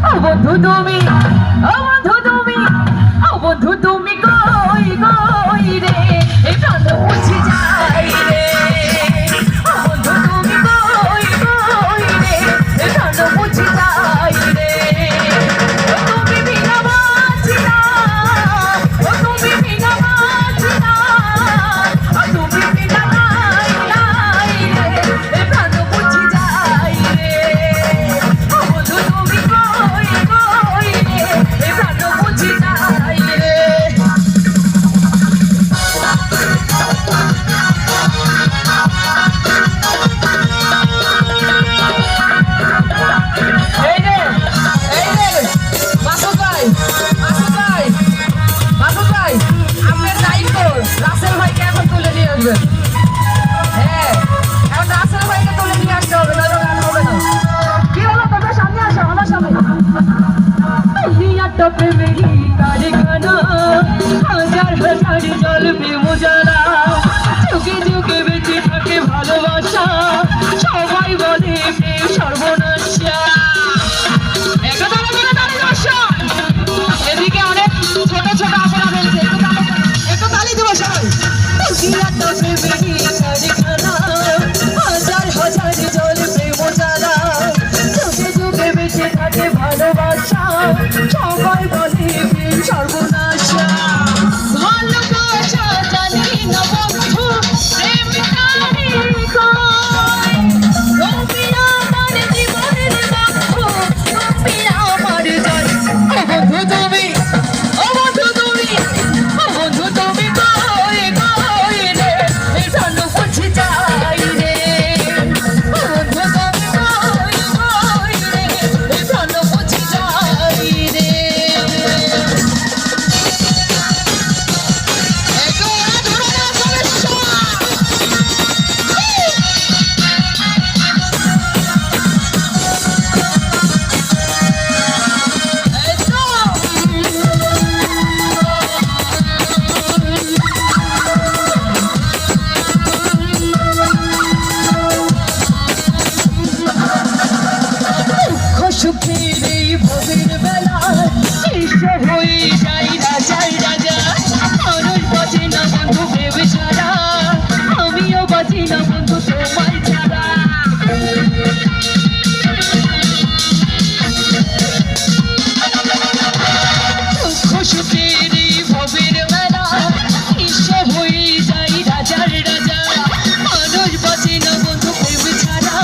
ও বন্ধু তুমি, ও বন্ধু তুমি, ও বন্ধু তুমি কই কই রে, এই প্রাণ মুছে যায় রে। ও বন্ধু তুমি কই কই রে, এই প্রাণ মুছে যায় রে। ও তুমি বিনা বাঁচি না, ও তুমি বিনা বাঁচি না, ও তুমি বিনা নাই নাই রে, এই প্রাণ মুছে যায় রে। ও বন্ধু তুমি কই কই রে, এই প্রাণ মুছে যায় রে। এই রে, এই রে, মাসুদ ভাই, মাসুদ ভাই, মাসুদ ভাই, আপনার দায়িত্ব রাসেল ভাইকে এখন তুলে নিয়ে আসবেন। হ্যাঁ, এখন রাসেল ভাইকে তুলে নিয়ে আসতে হবে, নয়তো গান হবে না। কি হলো, তোমরা সামনে আসো, আমার সামনে। দুনিয়াটা প্রেমেরই কারখানা, হাজার হাজার জ্বলবে মোজারা, যুগে যুগে বেঁচে থাকে ভালোবাসা, সবাই বলে প্রেম সর্বনাশা। এদিকে অনেক ছোট ছোট আপনারা ফেলছে, একটু তালি দেবো সবাই। দুনিয়াটা প্রেমেরই কারখানা, হাজার হাজার জ্বলবে মোজারা, যুগে যুগে বেঁচে থাকে ভালোবাসা, সবাই বলে প্রেম সর্বনাশা। ভালোবাসা জানি না বন্ধু, প্রেম জানি কই, তুমি আমার জীবনের বন্ধু, তুমি আমার জয়। ও বন্ধু তুমি, ও বন্ধু তুমি, ও বন্ধু তুমি কই কই রে, এই প্রাণ মুছে যায় রে। ও বন্ধু তুমি কই কই রে, এই প্রাণ মুছে যায় রে। একটু ওরা ধরো না সমস্যা। সুখের এই ভোগের বেলা ঈশ্বর হয়ে যাই রাজাই রাজা, মানুষ বাঁচে না বন্ধু ভেবে ছাড়া, আমিও বাঁচি না বন্ধু তোমায় ছাড়া। সুখের এই ভোগের বেলা ঈশ্বর হয়ে যাই রাজার রাজা, মানুষ বাঁচে না বন্ধু ভেবে ছাড়া,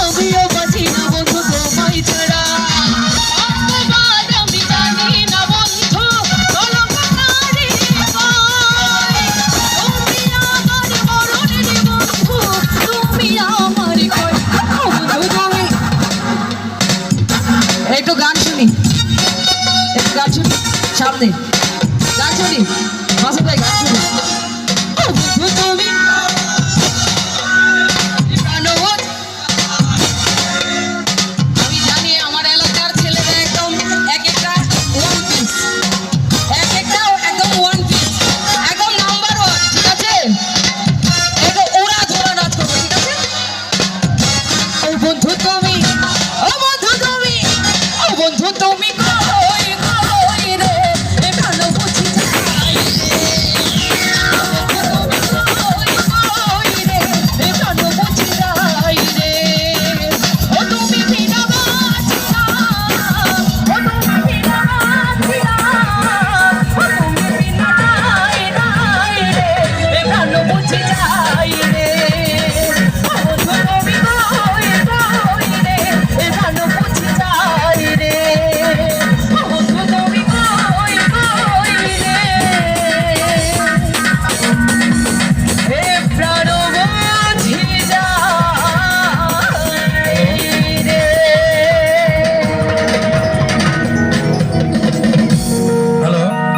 আমিও বাঁচি না বন্ধু তোমায় ছাড়া। অপবাদ আমি জানি না বন্ধু, কলঙ্কারি কই, তুমি আমার মরণের বন্ধু, তুমি আমার কই। ও বন্ধু তুমি, একটু গান শুনি, একটু গান শুনি, সামনে গান শুনি, মাসুদ ভাই গান শুনি। ও বন্ধু তুমি, আমি জানি আমার এলাকার ছেলেরা একদম এক একটা ওয়ান পিস, এক একটা একদম ওয়ান পিস, একদম নাম্বার ওয়ান, ঠিক আছে? একদম ওরা ধরা নাচ করবো, ঠিক আছে? ও বন্ধু তুমি, ও বন্ধু তুমি, ও বন্ধু তুমি কই কই রে, এ প্রাণ মুছে যায় রে। ও বন্ধু তুমি কই কই রে, এ প্রাণ মুছে যায় রে। ও তুমি বিনা বাঁচি না, ও তুমি বিনা বাঁচি না, ও তুমি বিনা নাই নাই রে, এ প্রাণ মুছে যায়।